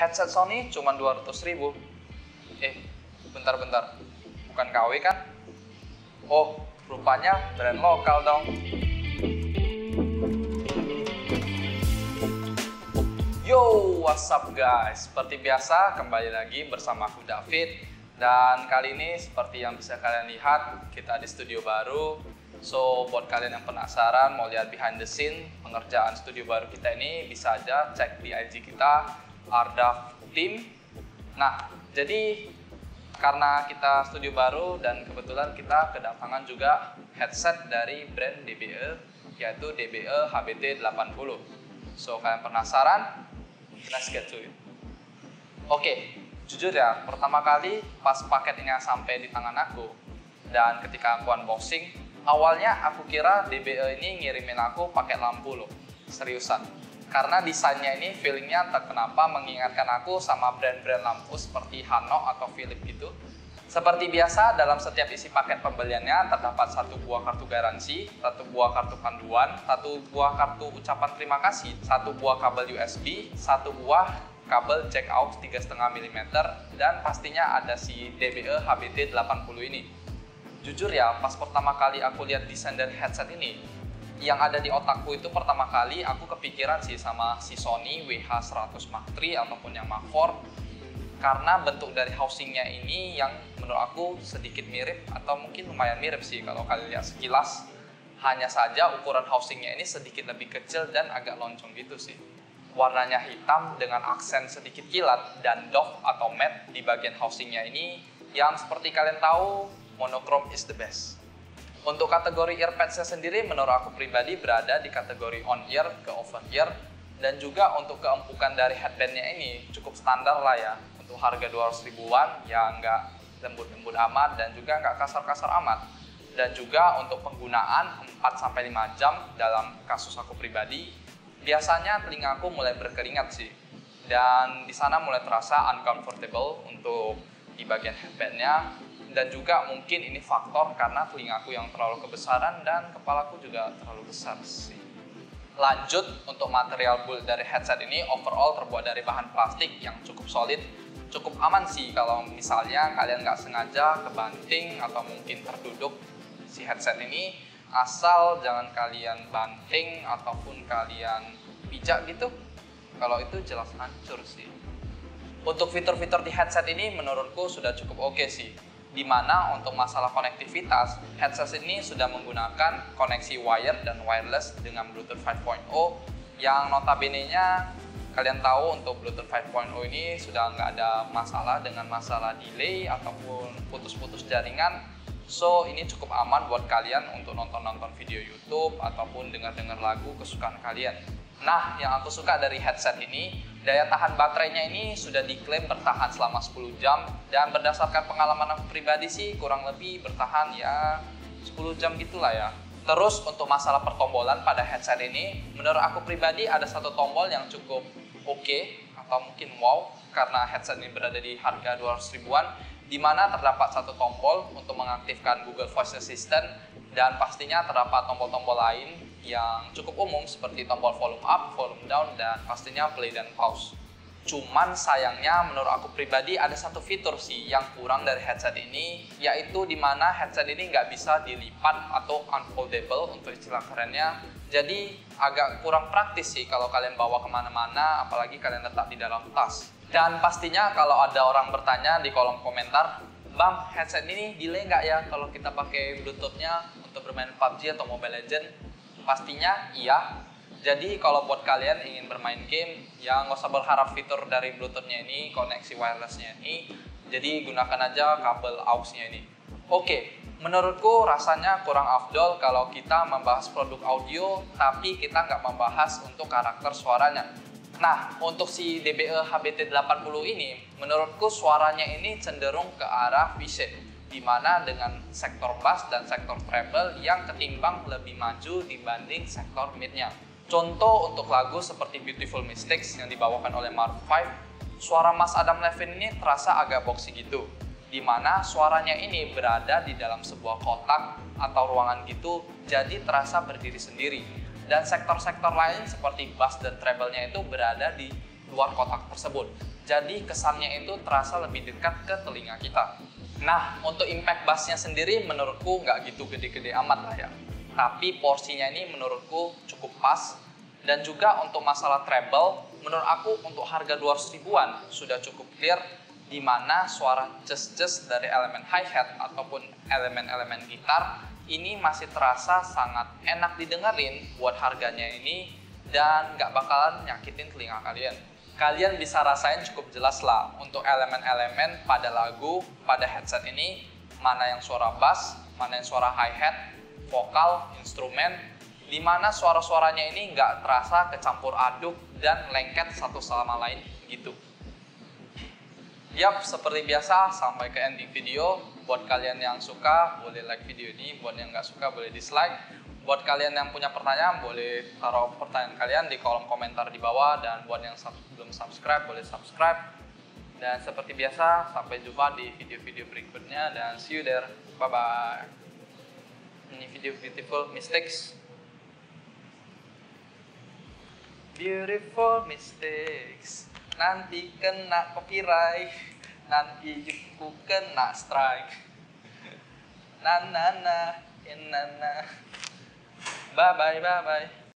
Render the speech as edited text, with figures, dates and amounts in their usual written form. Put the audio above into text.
Headset Sony cuma 200.000. Bentar-bentar. Bukan KW kan? Oh, rupanya brand lokal dong. Yo, what's up guys? Seperti biasa, kembali lagi bersama aku David. Dan kali ini seperti yang bisa kalian lihat, kita di studio baru. So, buat kalian yang penasaran mau lihat behind the scene pengerjaan studio baru kita ini, bisa aja cek di IG kita, Ardav Team. Nah, jadi karena kita studio baru dan kebetulan kita kedatangan juga headset dari brand DBE, yaitu DBE HBT 80. So, kalian penasaran? Let's get to it. Oke, jujur ya, pertama kali pas paket ini sampai di tangan aku dan ketika aku unboxing, awalnya aku kira DBE ini ngirimin aku pakai lampu loh, seriusan. Karena desainnya ini feelingnya entah kenapa mengingatkan aku sama brand-brand lampu seperti Hano atau Philips gitu. Seperti biasa, dalam setiap isi paket pembeliannya terdapat satu buah kartu garansi, satu buah kartu panduan, satu buah kartu ucapan terima kasih, satu buah kabel USB, satu buah kabel jack aux 3,5 mm, dan pastinya ada si DBE HBT 80 ini. Jujur ya, pas pertama kali aku lihat desain dari headset ini, yang ada di otakku itu pertama kali aku kepikiran sih sama si Sony WH100 Mark III ataupun yang Mark IV, karena bentuk dari housingnya ini yang menurut aku sedikit mirip atau mungkin lumayan mirip sih kalau kalian lihat sekilas. Hanya saja ukuran housingnya ini sedikit lebih kecil dan agak loncong gitu sih. Warnanya hitam dengan aksen sedikit kilat dan doff atau matte di bagian housingnya ini yang seperti kalian tahu monochrome is the best. Untuk kategori earpads-nya sendiri menurut aku pribadi berada di kategori on ear ke over ear, dan juga untuk keempukan dari headbandnya ini cukup standar lah ya. Untuk harga 200 ribuan ya nggak lembut-lembut amat dan juga nggak kasar-kasar amat. Dan juga untuk penggunaan 4-5 jam dalam kasus aku pribadi, biasanya telingaku mulai berkeringat sih. Dan di sana mulai terasa uncomfortable untuk di bagian headbandnya. Dan juga mungkin ini faktor karena telingaku yang terlalu kebesaran dan kepalaku juga terlalu besar sih. Lanjut, untuk material build dari headset ini overall terbuat dari bahan plastik yang cukup solid, cukup aman sih kalau misalnya kalian nggak sengaja kebanting atau mungkin terduduk si headset ini, asal jangan kalian banting ataupun kalian pijak gitu, kalau itu jelas hancur sih. Untuk fitur-fitur di headset ini menurutku sudah cukup oke sih, dimana untuk masalah konektivitas, headset ini sudah menggunakan koneksi wired dan wireless dengan Bluetooth 5.0 yang notabene-nya kalian tahu untuk Bluetooth 5.0 ini sudah nggak ada masalah dengan masalah delay ataupun putus-putus jaringan. So, ini cukup aman buat kalian untuk nonton-nonton video YouTube ataupun dengar-dengar lagu kesukaan kalian. Nah, yang aku suka dari headset ini, daya tahan baterainya ini sudah diklaim bertahan selama 10 jam, dan berdasarkan pengalaman aku pribadi sih kurang lebih bertahan ya 10 jam gitulah ya. Terus untuk masalah pertombolan pada headset ini, menurut aku pribadi ada satu tombol yang cukup oke atau mungkin wow, karena headset ini berada di harga 200 ribuan, di mana terdapat satu tombol untuk mengaktifkan Google Voice Assistant, dan pastinya terdapat tombol-tombol lain yang cukup umum seperti tombol volume up, volume down, dan pastinya play dan pause. Cuman sayangnya menurut aku pribadi ada satu fitur sih yang kurang dari headset ini, yaitu dimana headset ini nggak bisa dilipat atau unfoldable untuk istilah kerennya. Jadi agak kurang praktis sih kalau kalian bawa kemana-mana, apalagi kalian letak di dalam tas. Dan pastinya kalau ada orang bertanya di kolom komentar, "Bang, headset ini delay nggak ya kalau kita pakai Bluetooth-nya untuk bermain PUBG atau Mobile Legends?" Pastinya iya. Jadi kalau buat kalian ingin bermain game, ya nggak usah berharap fitur dari Bluetooth-nya ini, koneksi wireless-nya ini. Jadi gunakan aja kabel aux-nya ini. Oke, menurutku rasanya kurang afdol kalau kita membahas produk audio, tapi kita nggak membahas untuk karakter suaranya. Nah, untuk si DBE HBT 80 ini, menurutku suaranya ini cenderung ke arah V-shape, di mana dengan sektor bass dan sektor treble yang ketimbang lebih maju dibanding sektor mid-nya. Contoh untuk lagu seperti Beautiful Mistakes yang dibawakan oleh Maroon 5, suara Mas Adam Levine ini terasa agak boxy gitu, di mana suaranya ini berada di dalam sebuah kotak atau ruangan gitu, jadi terasa berdiri sendiri. Dan sektor-sektor lain seperti bass dan treble-nya itu berada di luar kotak tersebut. Jadi kesannya itu terasa lebih dekat ke telinga kita. Nah, untuk impact bassnya sendiri menurutku nggak gitu gede-gede amat lah ya. Tapi porsinya ini menurutku cukup pas. Dan juga untuk masalah treble, menurut aku untuk harga 200 ribuan sudah cukup clear, di mana suara jes-jes dari elemen hi-hat ataupun elemen-elemen gitar ini masih terasa sangat enak didengerin buat harganya ini, dan nggak bakalan nyakitin telinga kalian. Kalian bisa rasain cukup jelas lah untuk elemen-elemen pada lagu, pada headset ini, mana yang suara bass, mana yang suara hi-hat, vokal, instrumen, di mana suara-suaranya ini nggak terasa kecampur aduk dan lengket satu sama lain gitu. Yap, seperti biasa, sampai ke ending video. Buat kalian yang suka, boleh like video ini. Buat yang nggak suka, boleh dislike. Buat kalian yang punya pertanyaan, boleh taruh pertanyaan kalian di kolom komentar di bawah. Dan buat yang belum subscribe, boleh subscribe. Dan seperti biasa, sampai jumpa di video-video berikutnya. Dan see you there. Bye-bye. Ini video Beautiful Mistakes. Beautiful Mistakes. Nanti kena copyright, nanti YouTube kena strike. Na na na, na na. Bye bye bye bye.